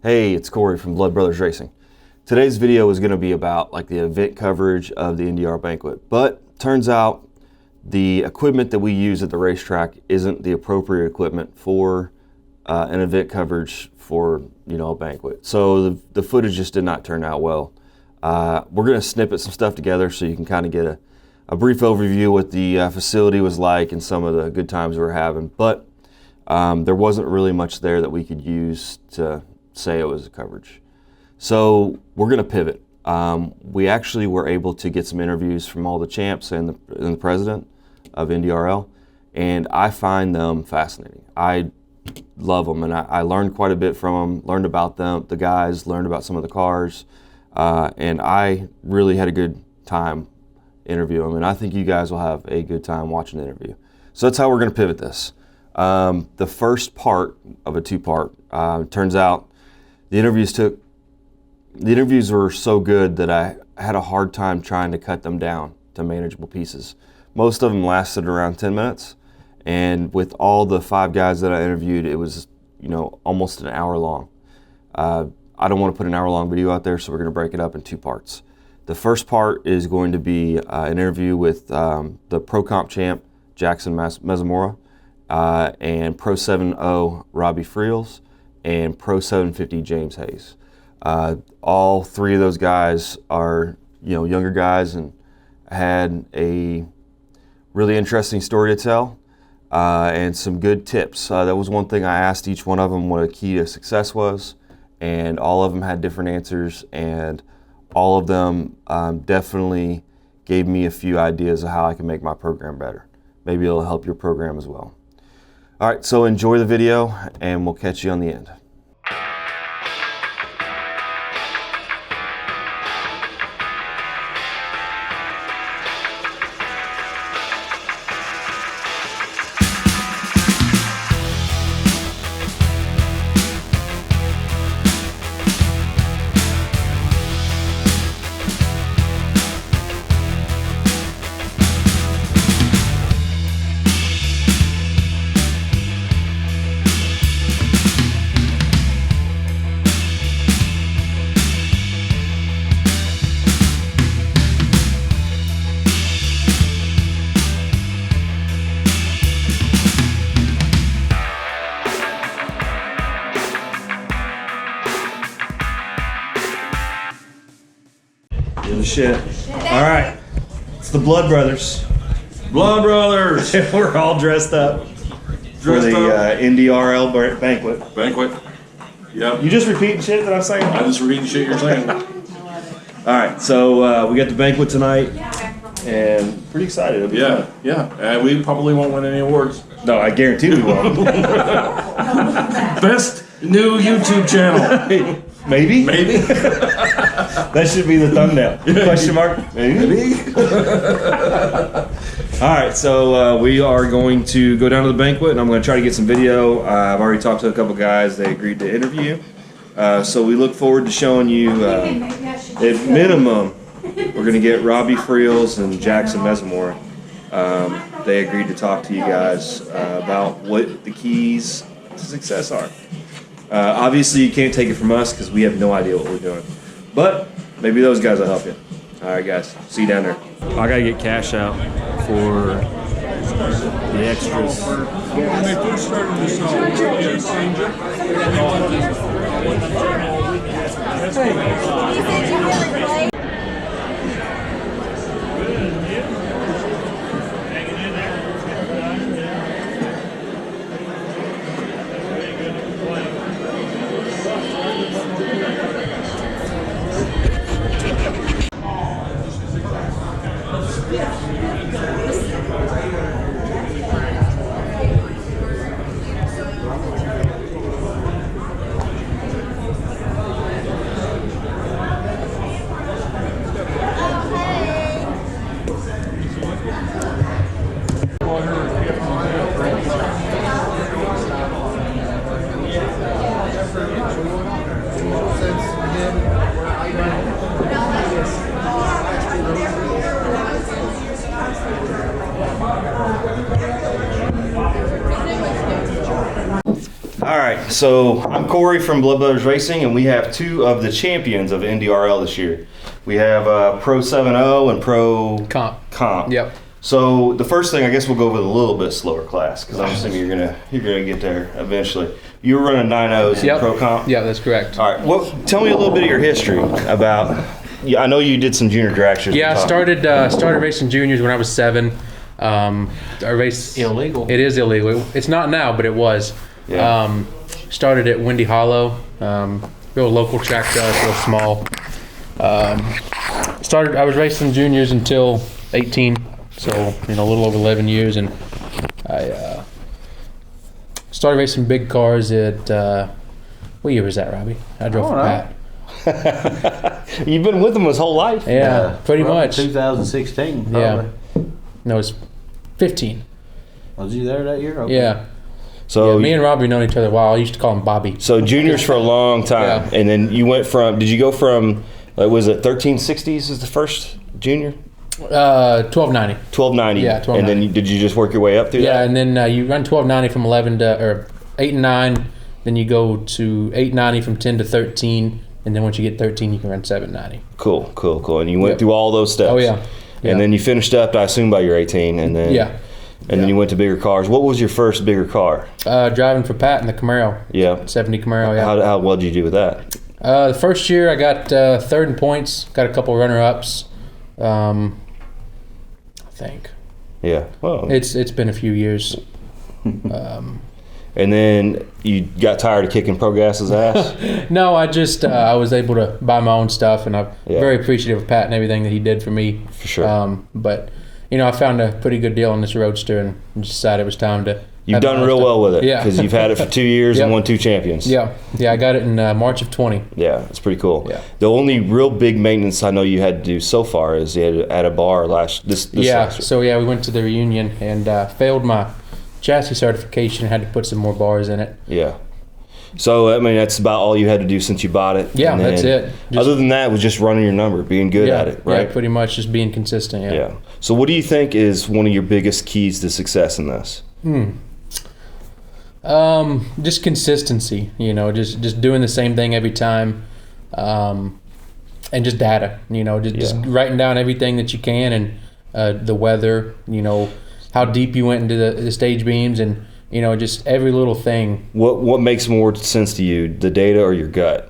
Hey, it's Corey from Blood Brothers Racing. Today's video is going to be about like the event coverage of the NDRL banquet, but turns out the equipment that we use at the racetrack isn't the appropriate equipment for an event coverage for a banquet. So the footage just did not turn out well. We're going to snippet some stuff together so you can kind of get a brief overview of what the facility was like and some of the good times we were having, but there wasn't really much there that we could use to say it was a coverage. So we're going to pivot. We actually were able to get some interviews from all the champs and the president of NDRL, and I find them fascinating. I love them, and I learned quite a bit from them, learned about them, the guys, learned about some of the cars, and I really had a good time interviewing them, and I think you guys will have a good time watching the interview. So that's how we're going to pivot this. The first part of a two-part, turns out the interviews were so good that I had a hard time trying to cut them down to manageable pieces. Most of them lasted around 10 minutes, and with all the 5 guys that I interviewed, it was almost an hour long. I don't want to put an hour-long video out there, so we're going to break it up in 2 parts. The first part is going to be an interview with the Pro Comp champ, Jaxon Messamore, and Pro 7.0 Robbie Freels, and Pro 750 James Hayes. All 3 of those guys are younger guys and had a really interesting story to tell and some good tips. That was one thing I asked each one of them what a key to success was, and all of them had different answers, and all of them definitely gave me a few ideas of how I can make my program better. Maybe it'll help your program as well. All right, so enjoy the video, and we'll catch you on the end. Shit. All right, it's the Blood Brothers. Blood Brothers. We're all dressed up for the NDRL banquet. Yep. You just repeating shit that I'm saying? I just repeating shit you're saying. All right, so we got the banquet tonight, and pretty excited. It'll be fun. And we probably won't win any awards. No, I guarantee we won't. Best new YouTube channel. Maybe. That should be the thumbnail. Question mark? Maybe. All right, so we are going to go down to the banquet, and I'm going to try to get some video. I've already talked to a couple guys. They agreed to interview. So we look forward to showing you, at minimum, we're going to get Robbie Freels and Jaxon Messamore. They agreed to talk to you guys about what the keys to success are. Obviously, you can't take it from us because we have no idea what we're doing. But maybe those guys will help you. All right, guys. See you down there. I got to get cash out for the extras. When they first started this So I'm Corey from Blood Brothers Racing, and we have two of the champions of NDRL this year. We have Pro 7.0 and Pro Comp. Yep. So the first thing, I guess we'll go with a little bit slower class because I'm assuming you're gonna get there eventually. You were running 9.0s in Pro Comp. Yeah, that's correct. All right. Well, tell me a little bit of your history about. I know you did some junior drag shows. Yeah, I started racing juniors when I was 7. I raced illegal. It is illegal. It's not now, but it was. Yeah. Started at Windy Hollow, real local track to us, real small. I was racing juniors until 18, so a little over 11 years, and I started racing big cars at what year was that, Robbie? I drove for Pat. You've been with him his whole life. Yeah, pretty much. 2016. Probably. Yeah. No, it's 15. Was you there that year? Okay. Yeah. So me and Robbie known each other a while. I used to call him Bobby. So juniors for a long time, and then you went from. Did you go from? Was it 1360s? Is the first junior? 1290. 1290. Yeah, 1290. And then did you just work your way up through that? Yeah, and then you run 1290 from 11 to or 8 and 9. Then you go to 890 from 10 to 13, and then once you get 13, you can run 790. Cool. And you went through all those steps. Oh yeah. And then you finished up, I assume, by your 18, and then then you went to bigger cars. What was your first bigger car? Driving for Pat in the Camaro. Yeah. 70 Camaro. Yeah. How well did you do with that? The first year I got third in points. Got a couple runner-ups. I think. Yeah. Well, it's been a few years. And then you got tired of kicking Pro Gas's ass? No, I just I was able to buy my own stuff, and I'm very appreciative of Pat and everything that he did for me. For sure. But I found a pretty good deal on this Roadster, and decided it was time to. You've done real well with it, because you've had it for 2 years and won 2 champions. Yeah, I got it in March of 20. Yeah, it's pretty cool. Yeah. The only real big maintenance I know you had to do so far is you had to add a bar this last year. So we went to the reunion and failed my chassis certification. Had to put some more bars in it. Yeah. So, I mean, that's about all you had to do since you bought it. Yeah, that's it. Other than that, it was just running your number, being good at it, right? Yeah, pretty much just being consistent, Yeah. So what do you think is one of your biggest keys to success in this? Just consistency, just doing the same thing every time, and just data, just writing down everything that you can, and the weather, how deep you went into the stage beams, and just every little thing. What makes more sense to you, the data or your gut?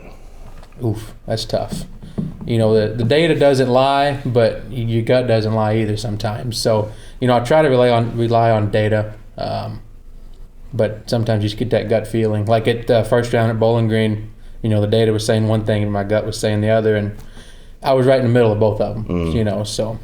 Oof, that's tough. The data doesn't lie, but your gut doesn't lie either sometimes. So I try to rely on data, but sometimes you just get that gut feeling. Like at the first round at Bowling Green, the data was saying one thing and my gut was saying the other, and I was right in the middle of both of them. So.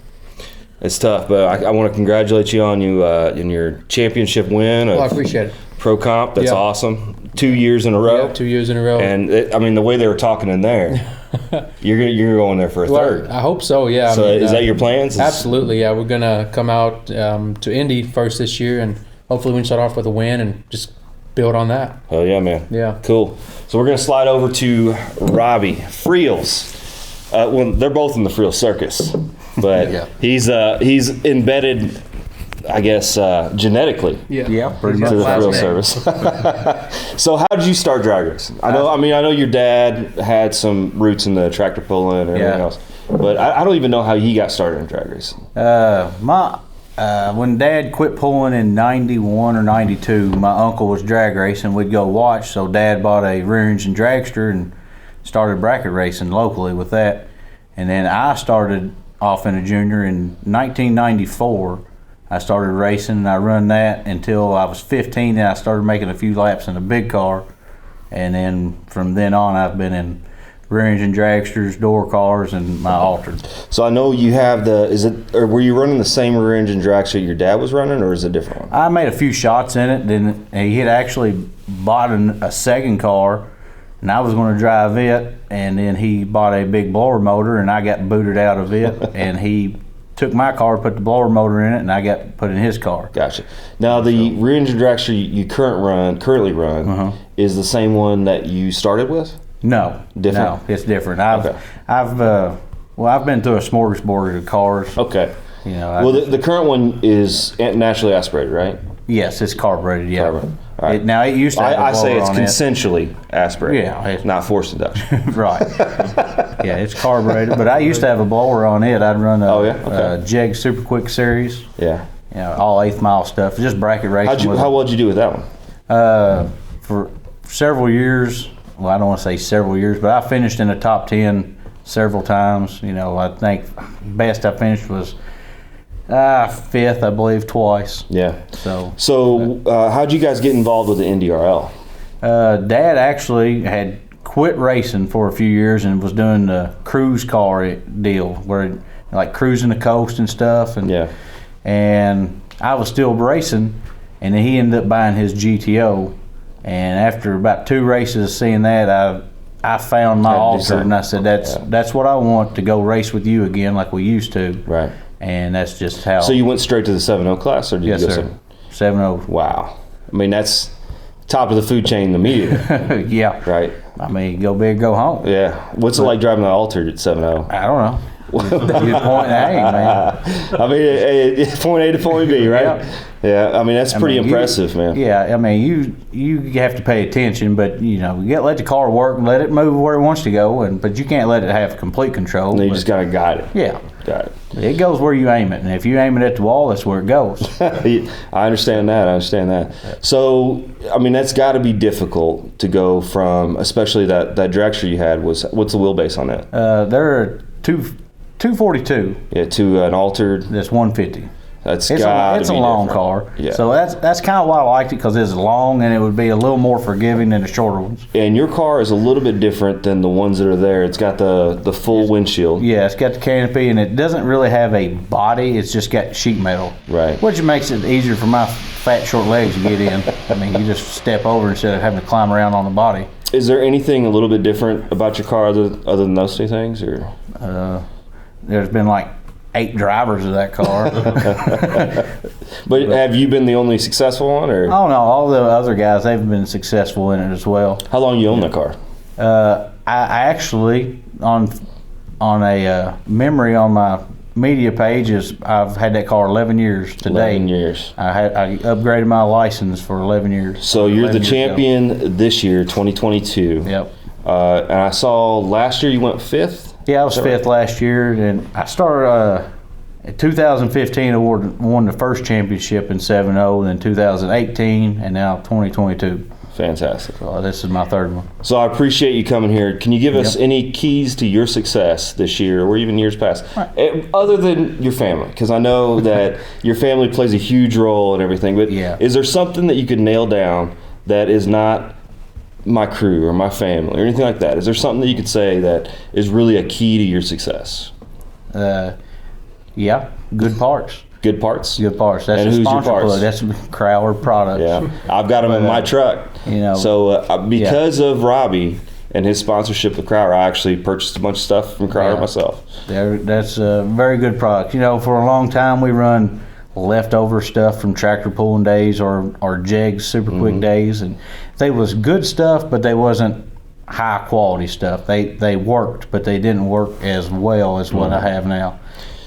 It's tough, but I want to congratulate you on in your championship win. Well, I appreciate it. Pro Comp, that's awesome. 2 years in a row. Yeah, 2 years in a row. And the way they were talking in there, you're going there for a third. I hope so. Yeah. So is that your plans? Absolutely. Yeah, we're gonna come out to Indy first this year, and hopefully we can start off with a win and just build on that. Oh yeah, man. Yeah. Cool. So we're gonna slide over to Robbie Freels. Well, they're both in the Freels circus, but he's embedded, I guess, genetically. Yeah, pretty much. To the Freels service. So how did you start drag racing? I know your dad had some roots in the tractor pulling and everything else, but I don't even know how he got started in drag racing. When Dad quit pulling in 91 or 92, my uncle was drag racing. We'd go watch, so Dad bought a rear engine dragster and started bracket racing locally with that. And then I started off in a junior in 1994. I started racing and I run that until I was 15, and I started making a few laps in a big car. And then from then on, I've been in rear engine dragsters, door cars, and my altered. So I know you have were you running the same rear engine dragster your dad was running, or is it a different one? I made a few shots in it. Then he had actually bought a second car, and I was going to drive it, and then he bought a big blower motor, and I got booted out of it, and he took my car, put the blower motor in it, and I got put in his car. Gotcha. Now the rear engine dragster you currently run is the same one that you started with? No, different. No, it's different. I've been through a smorgasbord of cars. Okay. The current one is naturally aspirated, right? Yes, it's carbureted. Yeah. Right. Now it used to have a I say blower it's on it. consensually aspirated, Yeah. not forced induction. Right. Yeah, it's carbureted. But I used to have a blower on it. I'd run a, Oh, yeah? Okay. a Jeg Super Quick Series. Yeah. You know, all 8th mile stuff. Just bracket racing. How well did you do with that one? For several years. Well, I don't want to say several years, but I finished in the top 10 several times. You know, I think best I finished was 5th, I believe, twice. Yeah. So how'd you guys get involved with the NDRL? Dad actually had quit racing for a few years and was doing the cruise car deal, where like cruising the coast and stuff. And Yeah. and I was still racing, and then he ended up buying his GTO. And after about 2 races, seeing that, I found my Had to do altar, something. and I said, that's what I want, to go race with you again like we used to. Right. And that's just how. So you went straight to the 7.0 class, or did Yes, you go sir. 7.0. Wow. I mean, that's top of the food chain immediately, Yeah. right? I mean, go big, go home. Yeah. What's it like driving an altered at 7.0? I don't know. You point A, man. I mean, point A to point B, right? Yeah. I mean, that's pretty impressive, man. Yeah, I mean, you have to pay attention, but you know, you got to let the car work and let it move where it wants to go, but you can't let it have complete control. And you But just gotta guide it. yeah, Got it. it goes where you aim it, and if you aim it at the wall, that's where it goes. I understand that. So, I mean, that's got to be difficult to go from, especially that dragster you had. What's the wheelbase on that? There are 242. Yeah, to an altered. That's 150. That's It's got a long car. Yeah. So that's kind of why I liked it, because it's long and it would be a little more forgiving than the shorter ones. And your car is a little bit different than the ones that are there. It's got the full windshield. Yeah, it's got the canopy, and it doesn't really have a body. It's just got sheet metal. Right. Which makes it easier for my fat, short legs to get in. I mean, you just step over instead of having to climb around on the body. Is there anything a little bit different about your car other than those two things, or? There's been like 8 drivers of that car. But have you been the only successful one, or? Oh no, all the other guys, they've been successful in it as well. How long you own that car? I actually, on a memory on my media page, I've had that car 11 years to 11 date. years. I upgraded my license for 11 years. So you're the 11 years ago. champion this year, 2022. Yep. And I saw last year you went 5th. Yeah, I was Is that 5th last year, and I started in 2015. I won the first championship in 7.0, then 2018, and now 2022. Fantastic. So this is my 3rd one. So I appreciate you coming here. Can you give us any keys to your success this year, or even years past, other than your family? Because I know that your family plays a huge role in everything. But is there something that you could nail down that is not my crew or my family or anything like that? Is there something that you could say that is really a key to your success? Yeah, good parts. Good parts? Good parts. That's And a who's your sponsor parts? plug. That's Crowler Products. Yeah, I've got them in my truck. You know, So because of Robbie and his sponsorship with Crowder, I actually purchased a bunch of stuff from Crowder myself. that's a very good product. You know, for a long time we run leftover stuff from tractor pulling days or Jeg Super Quick days, and they was good stuff, but they wasn't high quality stuff. They worked, but they didn't work as well as what I have now.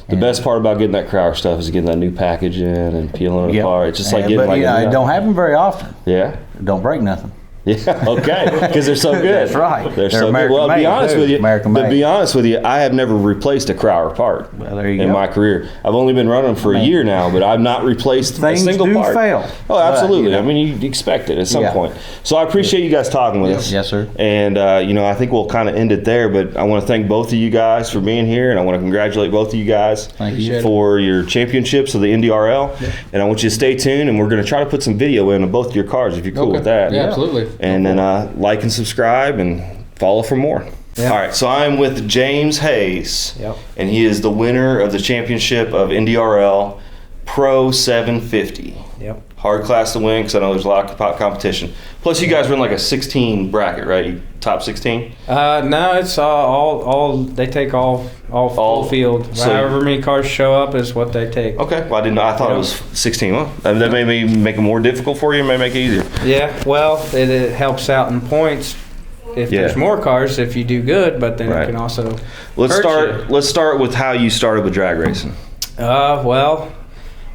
The best part about getting that Crowder stuff is getting that new package in and peeling it apart. It's just like getting but, like you know, a it don't happen very often. Yeah. It don't break nothing. Yeah, okay, because they're so good. That's right. They're so good. American Well, to be made, honest too. with you, American to made. be honest with you, I have never replaced a Crowder part Well, there you in go. my career. I've only been running them for a year now, but I've not replaced Things a single do part. fail. Oh, absolutely. But, you know. I mean, you expect it at some Yeah. point. So I appreciate you guys talking with us. Yes, sir. And you know, I think we'll kind of end it there. But I want to thank both of you guys for being here, and I want to congratulate both of you guys Thank you. for your championships of the NDRL. And I want you to stay tuned, and we're going to try to put some video in of both of your cars if you're cool with that. Yeah, absolutely. And then like and subscribe and follow for more. All right, so I'm with James Hayes, and he is the winner of the championship of NDRL Pro 750. Yep. Hard class to win because I know there's a lot of competition. Plus, you guys run like a 16 bracket, right? You top 16? No, it's all. They take all full field. so- However many cars show up is what they take. Okay. Well, I didn't know. I thought it was 16. Well, that may make it more difficult for you. May make it easier. Yeah. Well, it helps out in points if there's more cars if you do good, but then Right. it can also. Let's hurt start. you. Let's start with how you started with drag racing. Well,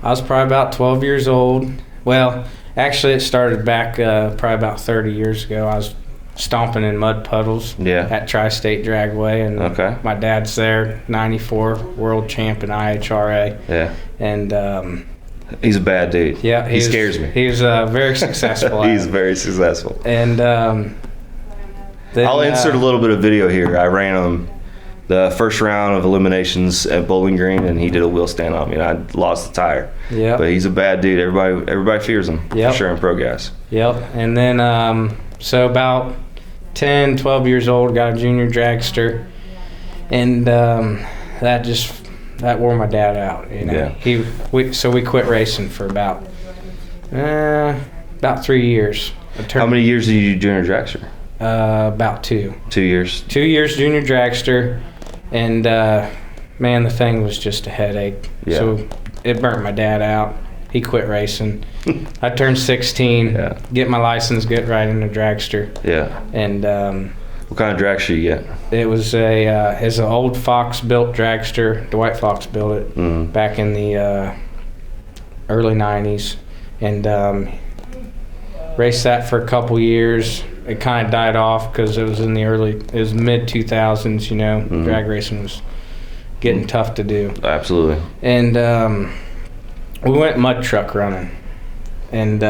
I was probably about 12 years old. Well, Actually, it started back probably about 30 years ago. I was stomping in mud puddles at Tri-State Dragway, and my dad's there, 94 world champ in IHRA. Yeah. And he's a bad dude. Yeah, he scares me. He's very successful. He's very successful. And then, I'll insert a little bit of video here. I ran him the first round of eliminations at Bowling Green, and he did a wheel stand on me, and I lost the tire. Yeah. But he's a bad dude. Everybody fears him. For sure in pro gas. Yep. And then so about 10, 12 years old, got a junior dragster, and that wore my dad out. You know? Yeah. So we quit racing for about 3 years. How many years did you do junior dragster? About 2. 2 years. 2 years junior dragster, and man, the thing was just a headache. Yeah. So it burnt my dad out. He quit racing. I turned 16, get my license, get right into dragster. Yeah. And what kind of dragster you get? it was it's an old Fox built dragster. Dwight Fox built it back in the early 90s, and raced that for a couple years. It kind of died off because it was mid 2000s. You know, drag racing was getting tough to do. Absolutely. And we went mud truck running, and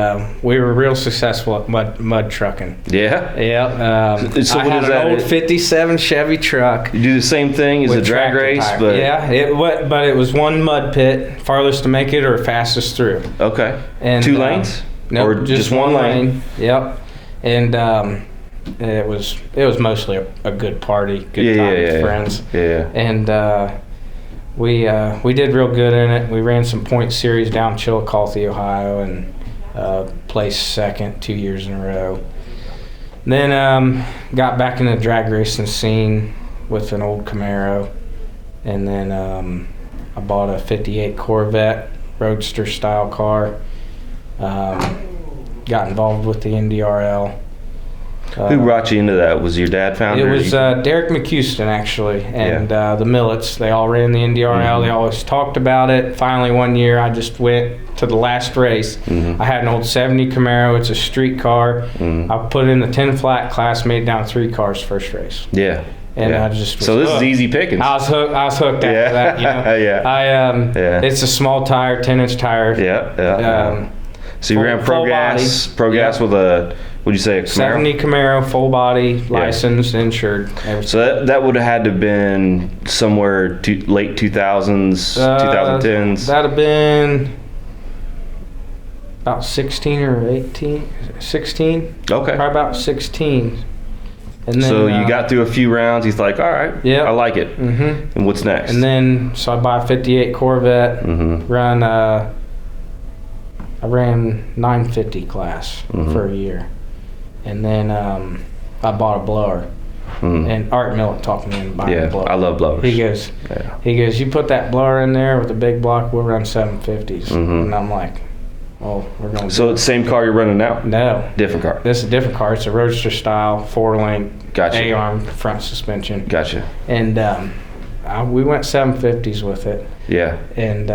we were real successful at mud trucking. Yeah? Yeah. So I what had is an that? old 57 Chevy truck. You do the same thing as a with drag tractor race, tire. but Yeah, but it was one mud pit, farthest to make it or fastest through. okay. And 2 lanes? No, Or just one lane? Yep. And it was mostly a good party, good time with friends. Yeah. And we did real good in it. We ran some point series down Chillicothe, Ohio, and placed second 2 years in a row. Then got back in the drag racing scene with an old Camaro, and then I bought a '58 Corvette roadster style car. Got involved with the NDRL. Who brought you into that? Was your dad founder? It was Derek McHouston, actually, and the Millets. They all ran the NDRL. They always talked about it. Finally, one year, I just went to the last race. I had an old '70 Camaro. It's a street car. I put it in the 10 flat class, made it down 3 cars first race. Yeah. And I just was so this hooked. is easy pickings. I was hooked after that. You know? It's a small tire, 10-inch tire. So you ran pro gas with a, would you say a Camaro? 70 Camaro, full body, licensed, insured. Everything. So that would have had to have been somewhere late 2000s, 2010s. That'd have been about 16 or 18, 16. Okay. Probably about 16. And then, so you got through a few rounds. He's like, all right, I like it. And what's next? And then, so I buy a '58 Corvette, run, I ran 950 class for a year. And then I bought a blower. And Art Millet talked me into buying a blower. I love blowers. He goes, you put that blower in there with a big block, we'll run 750s. And I'm like, oh, we're going to So it's the same car you're running now? No. Different car? This is a different car. It's a roadster style, 4-link, A-arm front suspension. Gotcha. And we went 750s with it. Yeah. And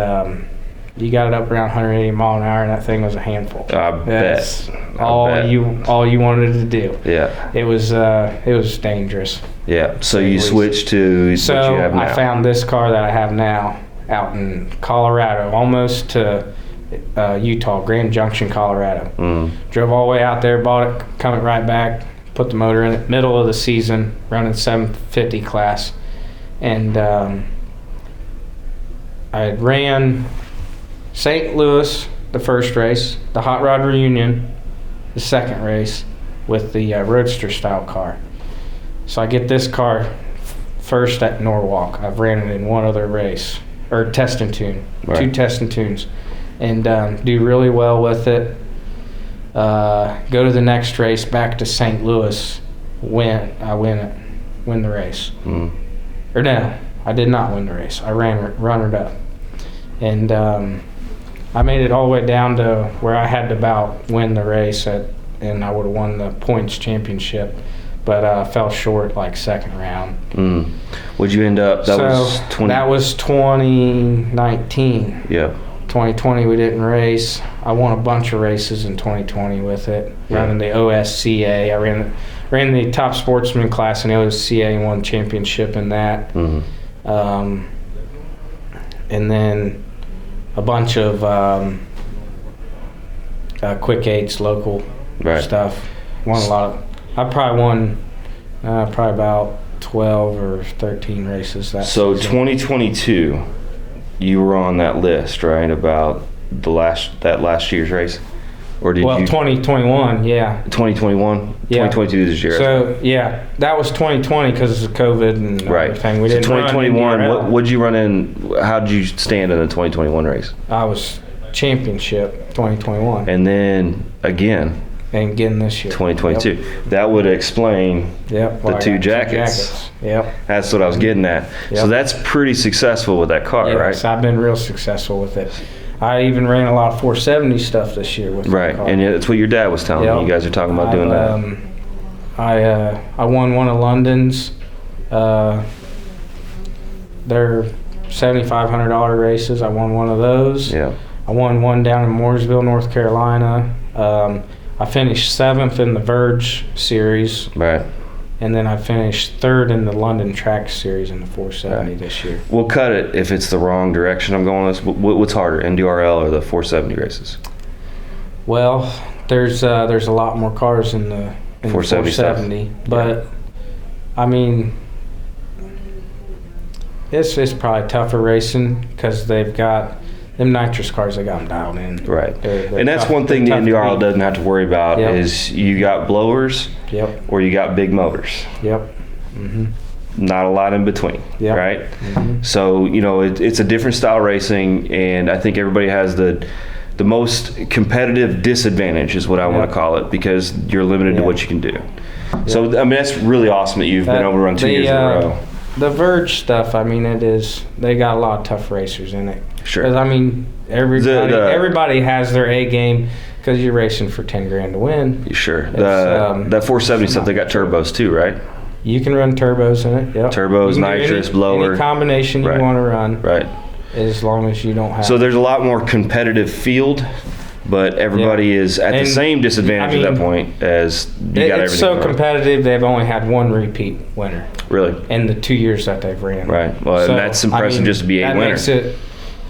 you got it up around 180 mile an hour, and that thing was a handful. I That's bet. all you wanted to do. Yeah. It was dangerous. Yeah. So you switched to So what you have now. I found this car that I have now out in Colorado, almost to Utah, Grand Junction, Colorado. Drove all the way out there, bought it, coming right back, put the motor in it, middle of the season, running 750 class. And I ran St. Louis the first race, the Hot Rod Reunion the second race with the roadster style car. So I get this car first at Norwalk. I've ran it in one other race, or test and tune, 2 test and tunes, and do really well with it. Go to the next race, back to St. Louis, win the race. Or no, I did not win the race. I ran runner-up. And I made it all the way down to where I had to about win the race, and I would have won the points championship, but fell short like second round. What'd you end up? That was 2019. Yeah. 2020 we didn't race. I won a bunch of races in 2020 with it, running the OSCA. I ran the top sportsman class in the OSCA and won championship in that. And then a bunch of quick eights, local stuff. Won a lot of. I probably won about 12 or 13 races that So season. 2022, you were on that list, right? About that last year's race, or did you? 2021, yeah. 2021, Yeah. 2022 this year. So yeah, that was 2020 because of COVID and everything. We So didn't. 2021. run What'd you run in? How did you stand in the 2021 race? I was championship 2021 And then again, and again this year. 2022. That would explain Yep. the I two got jackets. Yep. That's what I was getting at. So Yep. that's pretty successful with that car, Yes, right? I've been real successul with it. I even ran a lot of 470 stuff this year with Right, that car. and that's what your dad was telling me. Yep. You guys are talking about doing that. I won one of London's. Their $7,500 races. I won one of those. Yeah. I won one down in Mooresville, North Carolina. I finished 7th in the Verge Series, Right. and then I finished 3rd in the London Track Series in the 470 this year. We'll cut it if it's the wrong direction I'm going with this. What's harder, NDRL or the 470 races? Well, there's a lot more cars in the 470 stuff. 470, but I mean, it's probably tougher racing because they've got them nitrous cars. They got them dialed in. Right. They're And that's tough- one thing the they're tough to NDRL beat. doesn't have to worry about Yep. is you got blowers Yep. or you got big motors. Yep. Mm-hmm. Not a lot in between, Yep. right? Mm-hmm. So, it's a different style racing, and I think everybody has the most competitive disadvantage is what I want Yep. to call it, because you're limited to Yeah. what you can do. So, I mean, that's really awesome that you've been able to run 2 years in a row. The Verge stuff, I mean, they got a lot of tough racers in it. Sure. 'Cause, I mean, everybody has their A game because you're racing for 10 grand to win. Sure. It's, That 470 stuff, they got turbos too, right? You can run turbos in it. Yep. Turbos, You can do nitrous, any, blower. Any combination Right. you want to run, Right. as long as you don't have. So there's a lot more competitive field, but everybody is at the And, same disadvantage I mean, at that point as you got it's everything. so going. competitive. They've only had one repeat winner Really? in the 2 years that they've ran. Right. Well, and that's impressive just to be a that winner. makes it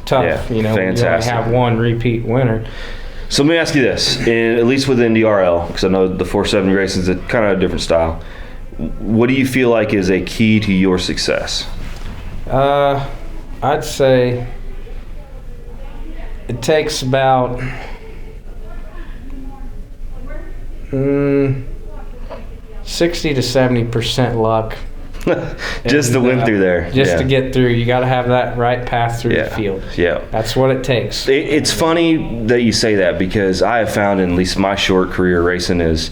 tough. Yeah, You know, fantastic. you only have one repeat winner. So let me ask you this, at least with NDRL, because I know the 470 racing is a kind of a different style. What do you feel like is a key to your success? I'd say it takes about 60 to 70% luck. Just to win through there. Just Yeah. to get through. You got to have that right path through Yeah. the field. Yeah. That's what it takes. It's funny that you say that, because I have found, in at least my short career racing, is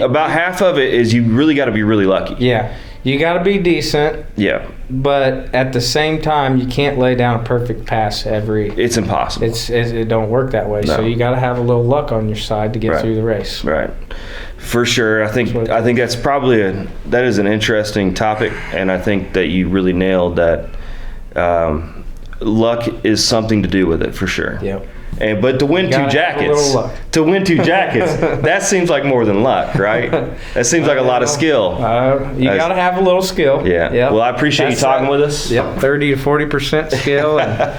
about half of it is you really got to be really lucky. Yeah. You got to be decent, Yeah. but at the same time, you can't lay down a perfect pass every. It's impossible. It don't work that way. No. So you got to have a little luck on your side to get Right. through the race. Right. For sure. I think that's probably that is an interesting topic, and I think that you really nailed that. Luck is something to do with it, for sure. Yep. But to win Gotta two have a jackets, little luck. that seems like more than luck, right? That seems like a lot of skill. You got to have a little skill. Yeah. Yep. Well, I appreciate you talking with us. Yep. 30 to 40% skill and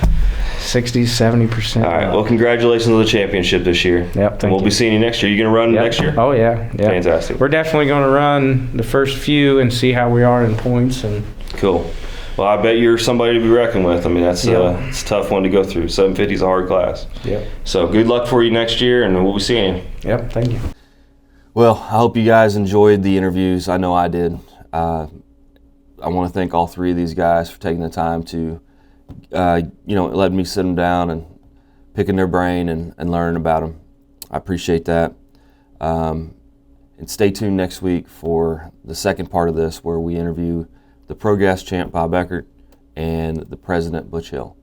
60 to 70%. All right. Well, congratulations on the championship this year. Yep, And thank we'll be you. seeing you next year. You gonna run Yep. next year? Oh yeah. Fantastic. We're definitely going to run the first few and see how we are in points and. Cool. Well, I bet you're somebody to be reckoned with. I mean, it's a tough one to go through. 750 is a hard class. Yep. So good luck for you next year, and we'll be seeing you. Yep. Thank you. Well, I hope you guys enjoyed the interviews. I know I did. I want to thank all three of these guys for taking the time to, let me sit them down and picking their brain and learning about them. I appreciate that. And stay tuned next week for the second part of this, where we interview the Pro Gas champ Bob Eckert and the president Butch Hill.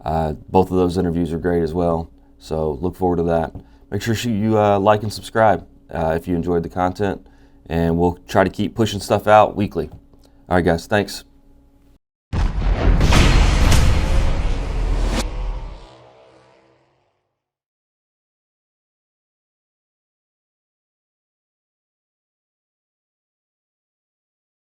Both of those interviews are great as well, so look forward to that. Make sure you like and subscribe if you enjoyed the content, and we'll try to keep pushing stuff out weekly. All right, guys, thanks.